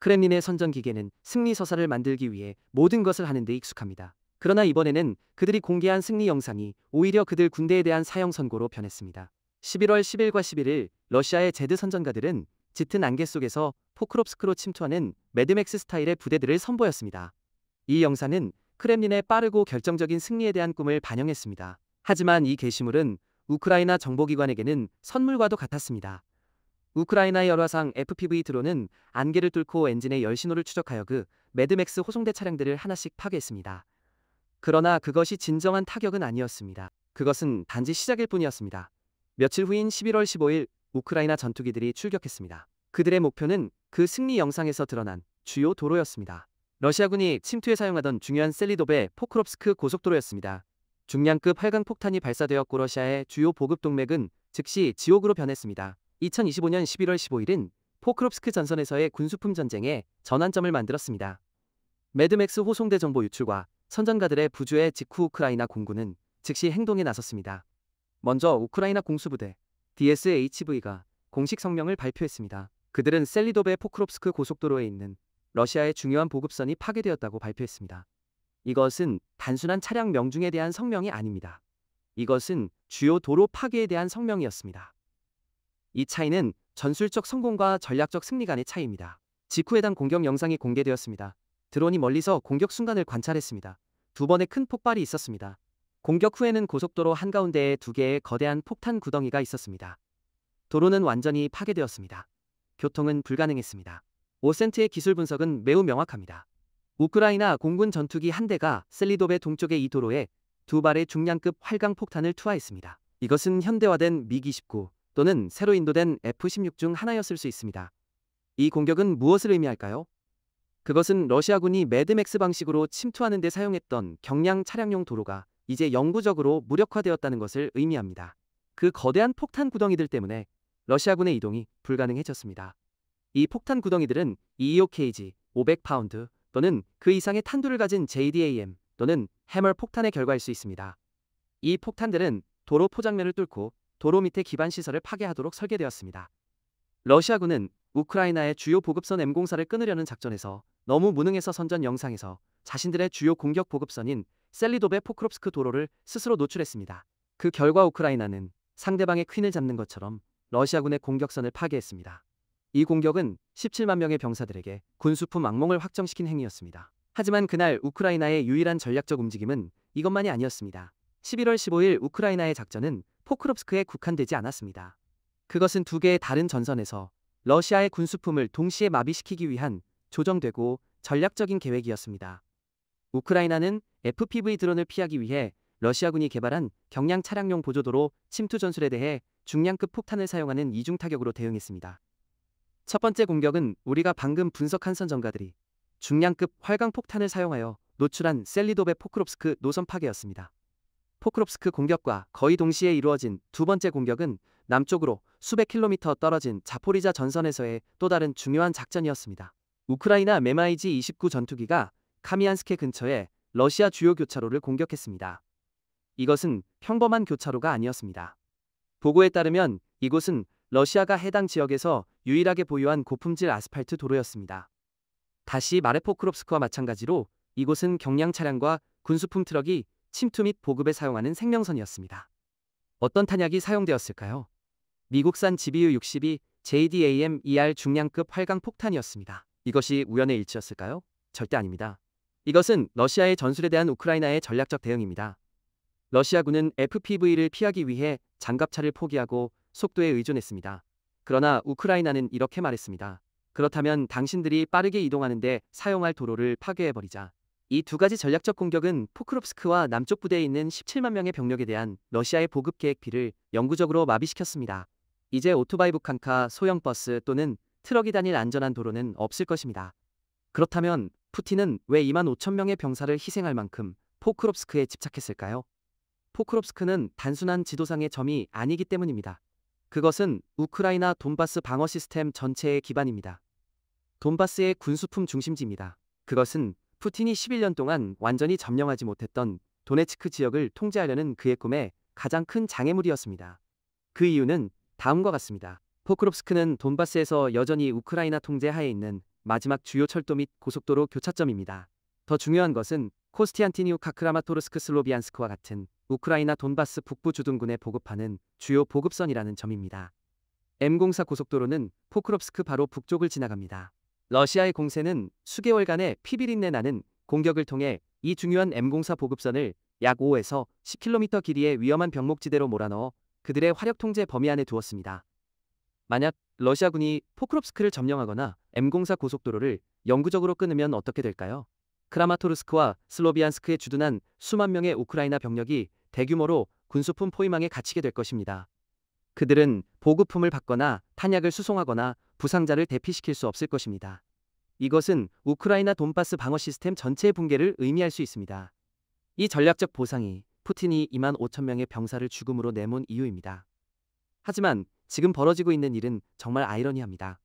크렘린의 선전기계는 승리 서사를 만들기 위해 모든 것을 하는 데 익숙합니다. 그러나 이번에는 그들이 공개한 승리 영상이 오히려 그들 군대에 대한 사형 선고로 변했습니다. 11월 10일과 11일 러시아의 제드 선전가들은 짙은 안개 속에서 포크롭스크로 침투하는 매드맥스 스타일의 부대들을 선보였습니다. 이 영상은 크렘린의 빠르고 결정적인 승리에 대한 꿈을 반영했습니다. 하지만 이 게시물은 우크라이나 정보기관에게는 선물과도 같았습니다. 우크라이나의 열화상 FPV 드론은 안개를 뚫고 엔진의 열신호를 추적하여 그 매드맥스 호송대 차량들을 하나씩 파괴했습니다. 그러나 그것이 진정한 타격은 아니었습니다. 그것은 단지 시작일 뿐이었습니다. 며칠 후인 11월 15일 우크라이나 전투기들이 출격했습니다. 그들의 목표는 그 승리 영상에서 드러난 주요 도로였습니다. 러시아군이 침투에 사용하던 중요한 셀리도베 포크롭스크 고속도로였습니다. 중량급 활강 폭탄이 발사되었고 러시아의 주요 보급 동맥은 즉시 지옥으로 변했습니다. 2025년 11월 15일은 포크롭스크 전선에서의 군수품 전쟁의 전환점을 만들었습니다. 매드맥스 호송대 정보 유출과 선전가들의 부주의 직후 우크라이나 공군은 즉시 행동에 나섰습니다. 먼저 우크라이나 공수부대 DSHV가 공식 성명을 발표했습니다. 그들은 셀리도베 포크롭스크 고속도로에 있는 러시아의 중요한 보급선이 파괴되었다고 발표했습니다. 이것은 단순한 차량 명중에 대한 성명이 아닙니다. 이것은 주요 도로 파괴에 대한 성명이었습니다. 이 차이는 전술적 성공과 전략적 승리 간의 차이입니다. 직후 해당 공격 영상이 공개되었습니다. 드론이 멀리서 공격 순간을 관찰했습니다. 두 번의 큰 폭발이 있었습니다. 공격 후에는 고속도로 한가운데에 두 개의 거대한 폭탄 구덩이가 있었습니다. 도로는 완전히 파괴되었습니다. 교통은 불가능했습니다. 오센트의 기술 분석은 매우 명확합니다. 우크라이나 공군 전투기 한 대가 셀리도베 동쪽의 이 도로에 두 발의 중량급 활강 폭탄을 투하했습니다. 이것은 현대화된 미G-29 또는 새로 인도된 F-16 중 하나였을 수 있습니다. 이 공격은 무엇을 의미할까요? 그것은 러시아군이 매드맥스 방식으로 침투하는 데 사용했던 경량 차량용 도로가 이제 영구적으로 무력화되었다는 것을 의미합니다. 그 거대한 폭탄 구덩이들 때문에 러시아군의 이동이 불가능해졌습니다. 이 폭탄 구덩이들은 225KG, 500파운드 또는 그 이상의 탄두를 가진 JDAM 또는 해머 폭탄의 결과일 수 있습니다. 이 폭탄들은 도로 포장면을 뚫고 도로 밑에 기반 시설을 파괴하도록 설계되었습니다. 러시아군은 우크라이나의 주요 보급선 M04를 끊으려는 작전에서 너무 무능해서 선전 영상에서 자신들의 주요 공격 보급선인 셀리도베 포크롭스크 도로를 스스로 노출했습니다. 그 결과 우크라이나는 상대방의 퀸을 잡는 것처럼 러시아군의 공격선을 파괴했습니다. 이 공격은 17만 명의 병사들에게 군수품 악몽을 확정시킨 행위였습니다. 하지만 그날 우크라이나의 유일한 전략적 움직임은 이것만이 아니었습니다. 11월 15일 우크라이나의 작전은 포크롭스크에 국한되지 않았습니다. 그것은 두 개의 다른 전선에서 러시아의 군수품을 동시에 마비시키기 위한 조정되고 전략적인 계획이었습니다. 우크라이나는 FPV 드론을 피하기 위해 러시아군이 개발한 경량 차량용 보조도로 침투 전술에 대해 중량급 폭탄을 사용하는 이중 타격으로 대응했습니다. 첫 번째 공격은 우리가 방금 분석한 선전가들이 중량급 활강 폭탄을 사용하여 노출한 셀리도베 포크롭스크 노선 파괴였습니다. 포크롭스크 공격과 거의 동시에 이루어진 두 번째 공격은 남쪽으로 수백 킬로미터 떨어진 자포리자 전선에서의 또 다른 중요한 작전이었습니다. 우크라이나 메마이지-29 전투기가 카미안스케 근처의 러시아 주요 교차로를 공격했습니다. 이것은 평범한 교차로가 아니었습니다. 보고에 따르면 이곳은 러시아가 해당 지역에서 유일하게 보유한 고품질 아스팔트 도로였습니다. 다시 말해 포크롭스크와 마찬가지로 이곳은 경량 차량과 군수품 트럭이 침투 및 보급에 사용하는 생명선이었습니다. 어떤 탄약이 사용되었을까요? 미국산 GBU-62 JDAM-ER 중량급 활강 폭탄이었습니다. 이것이 우연의 일치였을까요? 절대 아닙니다. 이것은 러시아의 전술에 대한 우크라이나의 전략적 대응입니다. 러시아군은 FPV를 피하기 위해 장갑차를 포기하고 속도에 의존했습니다. 그러나 우크라이나는 이렇게 말했습니다. 그렇다면 당신들이 빠르게 이동하는데 사용할 도로를 파괴해버리자. 이 두 가지 전략적 공격은 포크롭스크와 남쪽 부대에 있는 17만 명의 병력에 대한 러시아의 보급 계획 B를 영구적으로 마비시켰습니다. 이제 오토바이 북한카, 소형 버스 또는 트럭이 다닐 안전한 도로는 없을 것입니다. 그렇다면 푸틴은 왜 2만 5천 명의 병사를 희생할 만큼 포크롭스크에 집착했을까요? 포크롭스크는 단순한 지도상의 점이 아니기 때문입니다. 그것은 우크라이나 돈바스 방어 시스템 전체의 기반입니다. 돈바스의 군수품 중심지입니다. 그것은 푸틴이 11년 동안 완전히 점령하지 못했던 도네츠크 지역을 통제하려는 그의 꿈의 가장 큰 장애물이었습니다. 그 이유는 다음과 같습니다. 포크롭스크는 돈바스에서 여전히 우크라이나 통제 하에 있는 마지막 주요 철도 및 고속도로 교차점입니다. 더 중요한 것은 코스티안티니우카 크라마토르스크 슬로비안스크와 같은 우크라이나 돈바스 북부 주둔군에 보급하는 주요 보급선이라는 점입니다. M04 고속도로는 포크롭스크 바로 북쪽을 지나갑니다. 러시아의 공세는 수개월간의 피비린내 나는 공격을 통해 이 중요한 M04 보급선을 약 5에서 10km 길이의 위험한 병목지대로 몰아넣어 그들의 화력 통제 범위 안에 두었습니다. 만약 러시아군이 포크롭스크를 점령하거나 M04 고속도로를 영구적으로 끊으면 어떻게 될까요? 크라마토르스크와 슬로비안스크에 주둔한 수만 명의 우크라이나 병력이 대규모로 군수품 포위망에 갇히게 될 것입니다. 그들은 보급품을 받거나 탄약을 수송하거나 부상자를 대피시킬 수 없을 것입니다. 이것은 우크라이나 돈바스 방어 시스템 전체의 붕괴를 의미할 수 있습니다. 이 전략적 보상이 푸틴이 2만 5천 명의 병사를 죽음으로 내몬 이유입니다. 하지만 지금 벌어지고 있는 일은 정말 아이러니합니다.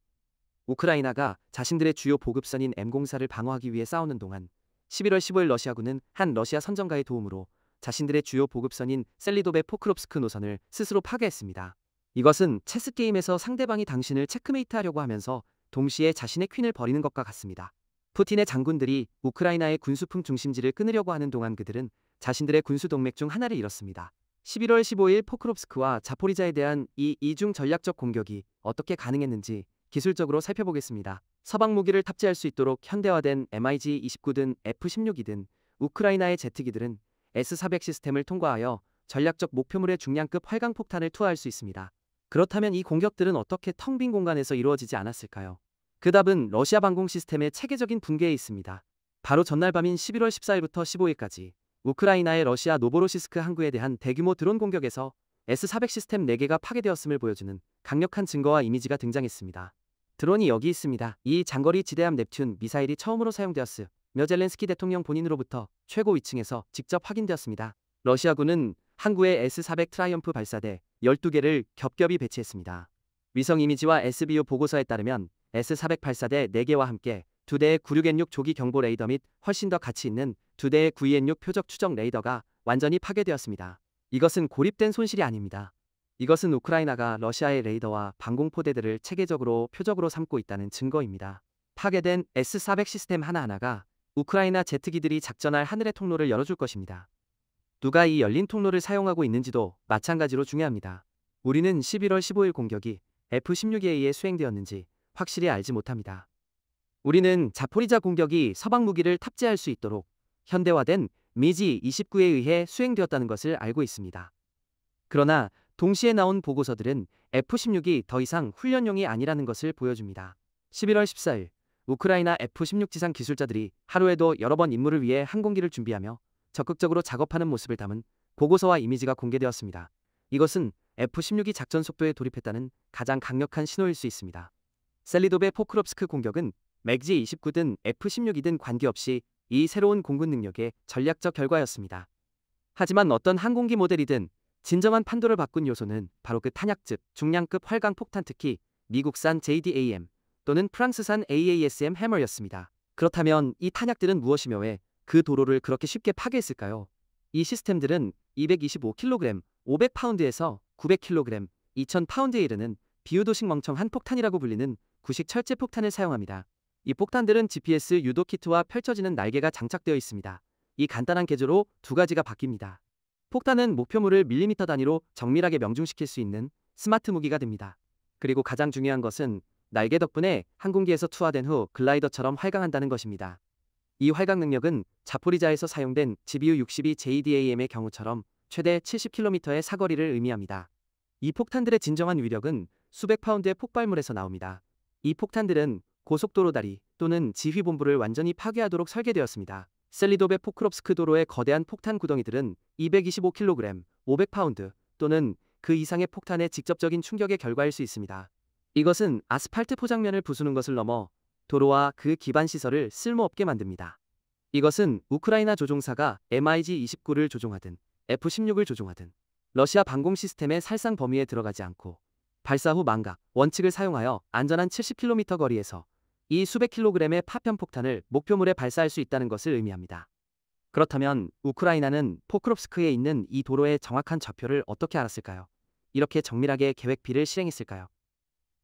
우크라이나가 자신들의 주요 보급선인 M04를 방어하기 위해 싸우는 동안 11월 15일 러시아군은 한 러시아 선전가의 도움으로 자신들의 주요 보급선인 셀리도베 포크롭스크 노선을 스스로 파괴했습니다. 이것은 체스게임에서 상대방이 당신을 체크메이트하려고 하면서 동시에 자신의 퀸을 버리는 것과 같습니다. 푸틴의 장군들이 우크라이나의 군수품 중심지를 끊으려고 하는 동안 그들은 자신들의 군수 동맥 중 하나를 잃었습니다. 11월 15일 포크롭스크와 자포리자에 대한 이 이중 전략적 공격이 어떻게 가능했는지 기술적으로 살펴보겠습니다. 서방 무기를 탑재할 수 있도록 현대화된 MiG-29든 F-16이든 우크라이나의 제트기들은 S-400 시스템을 통과하여 전략적 목표물의 중량급 활강폭탄을 투하할 수 있습니다. 그렇다면 이 공격들은 어떻게 텅 빈 공간에서 이루어지지 않았을까요? 그 답은 러시아 방공 시스템의 체계적인 붕괴에 있습니다. 바로 전날 밤인 11월 14일부터 15일까지 우크라이나의 러시아 노보로시스크 항구에 대한 대규모 드론 공격에서 S-400 시스템 4개가 파괴되었음을 보여주는 강력한 증거와 이미지가 등장했습니다. 드론이 여기 있습니다. 이 장거리 지대함 넵튠 미사일이 처음으로 사용되었으며 젤렌스키 대통령 본인으로부터 최고 위층에서 직접 확인되었습니다. 러시아군은 항구에 S-400 트라이엄프 발사대 12개를 겹겹이 배치했습니다. 위성 이미지와 SBU 보고서에 따르면 S-400 발사대 4개와 함께 2대의 96N6 조기 경보 레이더 및 훨씬 더 가치 있는 2대의 92N6 표적 추적 레이더가 완전히 파괴되었습니다. 이것은 고립된 손실이 아닙니다. 이것은 우크라이나가 러시아의 레이더와 방공포대들을 체계적으로 표적으로 삼고 있다는 증거입니다. 파괴된 S-400 시스템 하나하나가 우크라이나 제트기들이 작전할 하늘의 통로를 열어줄 것입니다. 누가 이 열린 통로를 사용하고 있는지도 마찬가지로 중요합니다. 우리는 11월 15일 공격이 F-16에 의해 수행되었는지 확실히 알지 못합니다. 우리는 자포리자 공격이 서방 무기를 탑재할 수 있도록 현대화된 미지-29에 의해 수행되었다는 것을 알고 있습니다. 그러나 동시에 나온 보고서들은 F-16이 더 이상 훈련용이 아니라는 것을 보여줍니다. 11월 14일 우크라이나 F-16 지상 기술자들이 하루에도 여러 번 임무를 위해 항공기를 준비하며 적극적으로 작업하는 모습을 담은 보고서와 이미지가 공개되었습니다. 이것은 F-16이 작전 속도에 돌입했다는 가장 강력한 신호일 수 있습니다. 셀리도베 포크롭스크 공격은 맥지-29든 F-16이든 관계없이 이 새로운 공군 능력의 전략적 결과였습니다. 하지만 어떤 항공기 모델이든 진정한 판도를 바꾼 요소는 바로 그 탄약 즉 중량급 활강 폭탄 특히 미국산 JDAM 또는 프랑스산 AASM 해머였습니다. 그렇다면 이 탄약들은 무엇이며 왜 그 도로를 그렇게 쉽게 파괴했을까요? 이 시스템들은 225kg, 500파운드에서 900kg, 2000파운드에 이르는 비유도식 멍청한 폭탄이라고 불리는 구식 철제 폭탄을 사용합니다. 이 폭탄들은 GPS 유도 키트와 펼쳐지는 날개가 장착되어 있습니다. 이 간단한 개조로 두 가지가 바뀝니다. 폭탄은 목표물을 밀리미터 단위로 정밀하게 명중시킬 수 있는 스마트 무기가 됩니다. 그리고 가장 중요한 것은 날개 덕분에 항공기에서 투하된 후 글라이더처럼 활강한다는 것입니다. 이 활강 능력은 자포리자에서 사용된 GBU-62 JDAM의 경우처럼 최대 70km의 사거리를 의미합니다. 이 폭탄들의 진정한 위력은 수백 파운드의 폭발물에서 나옵니다. 이 폭탄들은 고속도로 다리 또는 지휘본부를 완전히 파괴하도록 설계되었습니다. 셀리도베 포크롭스크 도로의 거대한 폭탄 구덩이들은 225kg, 500파운드 또는 그 이상의 폭탄의 직접적인 충격의 결과일 수 있습니다. 이것은 아스팔트 포장면을 부수는 것을 넘어 도로와 그 기반 시설을 쓸모없게 만듭니다. 이것은 우크라이나 조종사가 MiG-29를 조종하든 F-16을 조종하든 러시아 방공 시스템의 살상 범위에 들어가지 않고 발사 후 망각, 원칙을 사용하여 안전한 70km 거리에서 이 수백 킬로그램의 파편 폭탄을 목표물에 발사할 수 있다는 것을 의미합니다. 그렇다면 우크라이나는 포크롭스크에 있는 이 도로의 정확한 좌표를 어떻게 알았을까요? 이렇게 정밀하게 계획 B를 실행했을까요?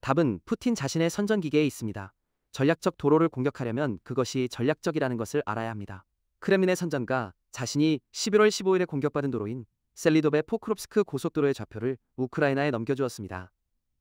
답은 푸틴 자신의 선전기계에 있습니다. 전략적 도로를 공격하려면 그것이 전략적이라는 것을 알아야 합니다. 크렘린의 선전가 자신이 11월 15일에 공격받은 도로인 셀리도베 포크롭스크 고속도로의 좌표를 우크라이나에 넘겨주었습니다.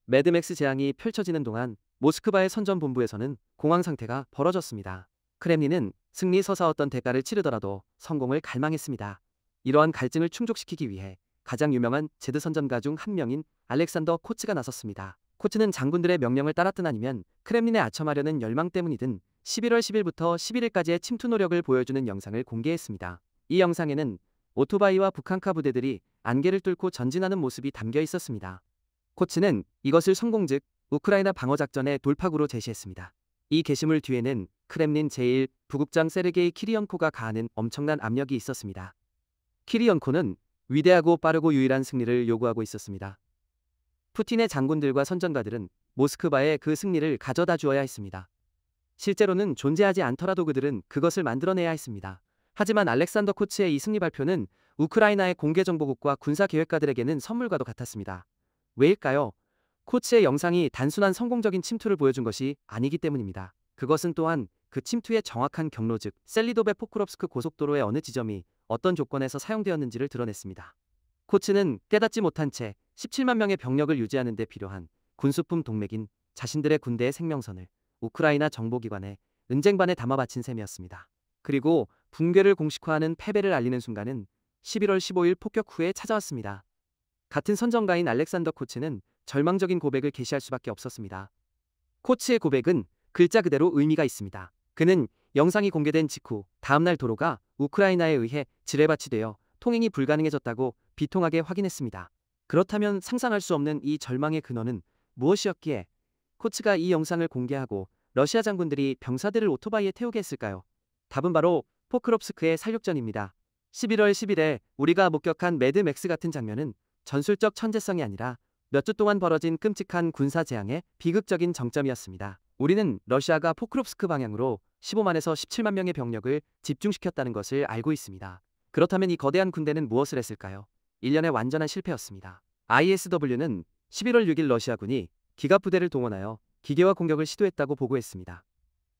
매드맥스 재앙이 펼쳐지는 동안 모스크바의 선전본부에서는 공황 상태가 벌어졌습니다. 크렘린은 승리 서사었던 대가를 치르더라도 성공을 갈망했습니다. 이러한 갈증을 충족시키기 위해 가장 유명한 제드 선전가 중 한 명인 알렉산더 코츠가 나섰습니다. 코츠는 장군들의 명령을 따랐든 아니면 크렘린에 아첨하려는 열망 때문이든 11월 10일부터 11일까지의 침투 노력을 보여주는 영상을 공개했습니다. 이 영상에는 오토바이와 북한카 부대들이 안개를 뚫고 전진하는 모습이 담겨 있었습니다. 코츠는 이것을 성공 즉 우크라이나 방어작전의 돌파구로 제시했습니다. 이 게시물 뒤에는 크렘린 제1 부국장 세르게이 키리연코가 가하는 엄청난 압력이 있었습니다. 키리연코는 위대하고 빠르고 유일한 승리를 요구하고 있었습니다. 푸틴의 장군들과 선전가들은 모스크바에 그 승리를 가져다 주어야 했습니다. 실제로는 존재하지 않더라도 그들은 그것을 만들어내야 했습니다. 하지만 알렉산더 코츠의 이 승리 발표는 우크라이나의 공개정보국과 군사계획가들에게는 선물과도 같았습니다. 왜일까요? 코츠의 영상이 단순한 성공적인 침투를 보여준 것이 아니기 때문입니다. 그것은 또한 그 침투의 정확한 경로 즉 셀리도베 포크롭스크 고속도로의 어느 지점이 어떤 조건에서 사용되었는지를 드러냈습니다. 코츠는 깨닫지 못한 채 17만 명의 병력을 유지하는 데 필요한 군수품 동맥인 자신들의 군대의 생명선을 우크라이나 정보기관에 은쟁반에 담아 바친 셈이었습니다. 그리고 붕괴를 공식화하는 패배를 알리는 순간은 11월 15일 폭격 후에 찾아왔습니다. 같은 선전가인 알렉산더 코츠는 절망적인 고백을 게시할 수밖에 없었습니다. 코츠의 고백은 글자 그대로 의미가 있습니다. 그는 영상이 공개된 직후 다음날 도로가 우크라이나에 의해 지뢰밭이 되어 통행이 불가능해졌다고 비통하게 확인했습니다. 그렇다면 상상할 수 없는 이 절망의 근원은 무엇이었기에 코츠가 이 영상을 공개하고 러시아 장군들이 병사들을 오토바이에 태우게 했을까요? 답은 바로 포크롭스크의 살육전입니다. 11월 10일에 우리가 목격한 매드맥스 같은 장면은 전술적 천재성이 아니라 몇 주 동안 벌어진 끔찍한 군사 재앙의 비극적인 정점이었습니다. 우리는 러시아가 포크롭스크 방향으로 15만에서 17만 명의 병력을 집중시켰다는 것을 알고 있습니다. 그렇다면 이 거대한 군대는 무엇을 했을까요? 1년의 완전한 실패였습니다. ISW는 11월 6일 러시아군이 기갑부대를 동원하여 기계화 공격을 시도했다고 보고했습니다.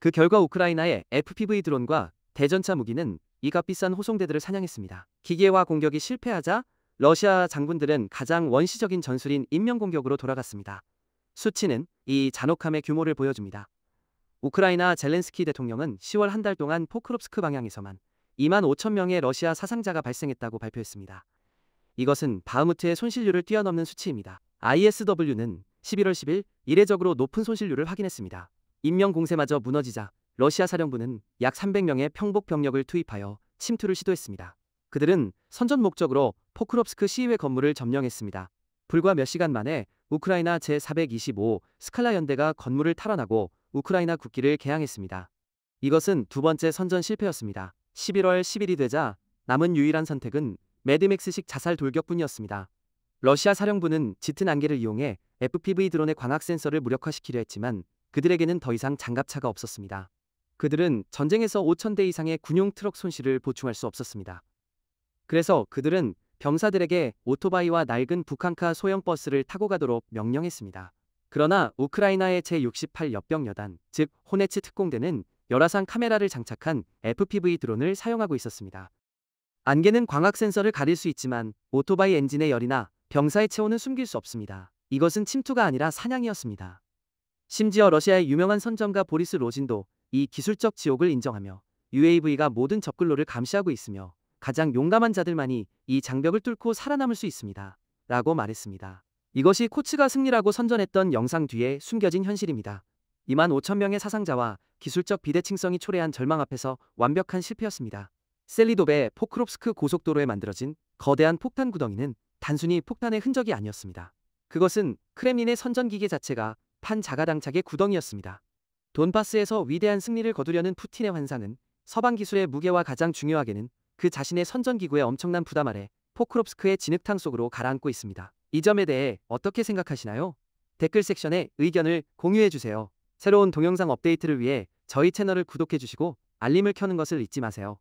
그 결과 우크라이나의 FPV 드론과 대전차 무기는 이 값비싼 호송대들을 사냥했습니다. 기계화 공격이 실패하자 러시아 장군들은 가장 원시적인 전술인 인명공격으로 돌아갔습니다. 수치는 이 잔혹함의 규모를 보여줍니다. 우크라이나 젤렌스키 대통령은 10월 한 달 동안 포크롭스크 방향에서만 2만 5천 명의 러시아 사상자가 발생했다고 발표했습니다. 이것은 바흐무트의 손실률을 뛰어넘는 수치입니다. ISW는 11월 10일 이례적으로 높은 손실률을 확인했습니다. 인명공세마저 무너지자 러시아 사령부는 약 300명의 평복 병력을 투입하여 침투를 시도했습니다. 그들은 선전 목적으로 포크롭스크 시의회 건물을 점령했습니다. 불과 몇 시간 만에 우크라이나 제425 스칼라 연대가 건물을 탈환하고 우크라이나 국기를 개항했습니다. 이것은 두 번째 선전 실패였습니다. 11월 10일이 되자 남은 유일한 선택은 매드맥스식 자살 돌격뿐이었습니다. 러시아 사령부는 짙은 안개를 이용해 FPV 드론의 광학 센서를 무력화시키려 했지만 그들에게는 더 이상 장갑차가 없었습니다. 그들은 전쟁에서 5,000대 이상의 군용 트럭 손실을 보충할 수 없었습니다. 그래서 그들은 병사들에게 오토바이와 낡은 북한카 소형 버스를 타고 가도록 명령했습니다. 그러나 우크라이나의 제68 역병여단, 즉 호네츠 특공대는 열화상 카메라를 장착한 FPV 드론을 사용하고 있었습니다. 안개는 광학 센서를 가릴 수 있지만 오토바이 엔진의 열이나 병사의 체온은 숨길 수 없습니다. 이것은 침투가 아니라 사냥이었습니다. 심지어 러시아의 유명한 선전가 보리스 로진도 이 기술적 지옥을 인정하며 UAV가 모든 접근로를 감시하고 있으며 가장 용감한 자들만이 이 장벽을 뚫고 살아남을 수 있습니다. 라고 말했습니다. 이것이 코츠가 승리라고 선전했던 영상 뒤에 숨겨진 현실입니다. 2만 5천 명의 사상자와 기술적 비대칭성이 초래한 절망 앞에서 완벽한 실패였습니다. 셀리도베 포크롭스크 고속도로에 만들어진 거대한 폭탄 구덩이는 단순히 폭탄의 흔적이 아니었습니다. 그것은 크렘린의 선전기계 자체가 판자가당착의 구덩이였습니다. 돈바스에서 위대한 승리를 거두려는 푸틴의 환상은 서방 기술의 무게와 가장 중요하게는 그 자신의 선전기구의 엄청난 부담 아래 포크롭스크의 진흙탕 속으로 가라앉고 있습니다. 이 점에 대해 어떻게 생각하시나요? 댓글 섹션에 의견을 공유해주세요. 새로운 동영상 업데이트를 위해 저희 채널을 구독해주시고 알림을 켜는 것을 잊지 마세요.